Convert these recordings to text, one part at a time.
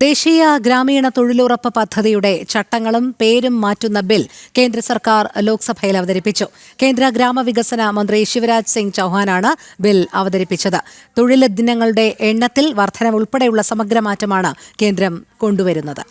ദേശീയ ഗ്രാമീണ തൊഴിലുറപ്പ് പദ്ധതിയുടെ ചട്ടങ്ങളും പേരും മാറ്റുന്ന ബിൽ കേന്ദ്ര സർക്കാർ ലോക്സഭയിൽ അവതരിപ്പിച്ചു. കേന്ദ്ര ഗ്രാമവികസന മന്ത്രി ശിവരാജ് സിംഗ് ചൌഹാനാണ് ബിൽ അവതരിപ്പിച്ചത്. തൊഴിൽ ദിനങ്ങളുടെ എണ്ണത്തിൽ വർധന ഉൾപ്പെടെയുള്ള സമഗ്രമാറ്റമാണ് കേന്ദ്രം കൊണ്ടുവരുന്നത്.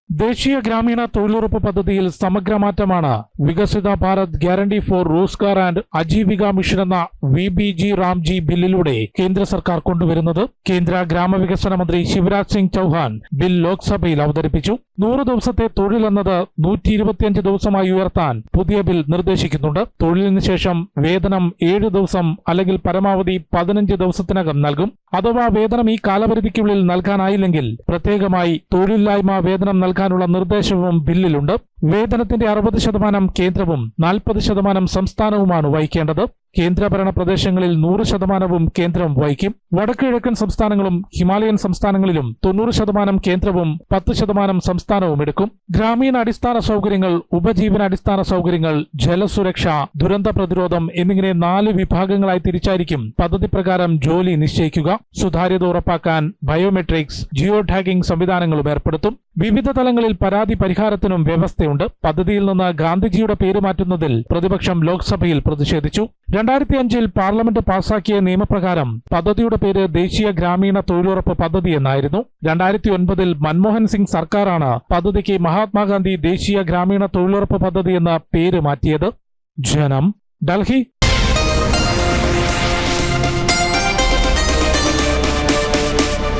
ദേശീയ ഗ്രാമീണ തൊഴിലുറപ്പ് പദ്ധതിയിൽ സമഗ്രമാറ്റമാണ് വികസിത Bharat guarantee four Rozgar and Ajeevika mission എന്ന VBG റാംജി ബില്ലിലൂടെ കേന്ദ്ര സർക്കാർ കൊണ്ടുവരുന്നത്. കേന്ദ്ര ഗ്രാമവികസന മന്ത്രി ശിവരാജ് സിംഗ് ചൌഹാൻ ബിൽ ലോക്സഭയിൽ അവതരിപ്പിച്ചു. 100 ദിവസത്തെ തൊഴിലെന്നത് 125 ദിവസമായി ഉയർത്താൻ പുതിയ ബിൽ നിർദ്ദേശിക്കുന്നുണ്ട്. തൊഴിലിന് ശേഷം വേതനം 7 ദിവസം അല്ലെങ്കിൽ പരമാവധി 15 ദിവസത്തിനകം നൽകും. അഥവാ വേതനം ഈ കാലപരിധിക്കുള്ളിൽ നൽകാനായില്ലെങ്കിൽ പ്രത്യേകമായി തൊഴിലില്ലായ്മ വേതനം നൽകാനുള്ള നിർദ്ദേശവും ബില്ലിലുണ്ട്. വേതനത്തിന്റെ 60% കേന്ദ്രവും 40% സംസ്ഥാനവുമാണ് വഹിക്കേണ്ടത്. കേന്ദ്രഭരണ പ്രദേശങ്ങളിൽ 100% കേന്ദ്രം വഹിക്കും. വടക്ക് കിഴക്കൻ സംസ്ഥാനങ്ങളും ഹിമാലയൻ സംസ്ഥാനങ്ങളിലും 90% കേന്ദ്രവും 10% സംസ്ഥാനവും എടുക്കും. ഗ്രാമീണ അടിസ്ഥാന സൗകര്യങ്ങൾ, ഉപജീവന അടിസ്ഥാന സൗകര്യങ്ങൾ, ജലസുരക്ഷ, ദുരന്ത പ്രതിരോധം എന്നിങ്ങനെ 4 വിഭാഗങ്ങളായി തിരിച്ചായിരിക്കും പദ്ധതി പ്രകാരം ജോലി നിശ്ചയിക്കുക. സുതാര്യത ഉറപ്പാക്കാൻ ബയോമെട്രിക്സ്, ജിയോ ടാഗിംഗ് സംവിധാനങ്ങളും ഏർപ്പെടുത്തും. വിവിധ തലങ്ങളിൽ പരാതി പരിഹാരത്തിനും വ്യവസ്ഥയുണ്ട്. പദ്ധതിയിൽ നിന്ന് ഗാന്ധിജിയുടെ പേര് മാറ്റുന്നതിൽ പ്രതിപക്ഷം ലോക്സഭയിൽ പ്രതിഷേധിച്ചു. 2005 പാർലമെന്റ് പാസാക്കിയ നിയമപ്രകാരം പദ്ധതിയുടെ പേര് ദേശീയ ഗ്രാമീണ തൊഴിലുറപ്പ് പദ്ധതി എന്നായിരുന്നു. 2009 മൻമോഹൻ സിംഗ് സർക്കാരാണ് പദ്ധതിക്ക് മഹാത്മാഗാന്ധി ദേശീയ ഗ്രാമീണ തൊഴിലുറപ്പ് പദ്ധതി എന്ന പേര് മാറ്റിയത്. ജനം, ഡൽഹി.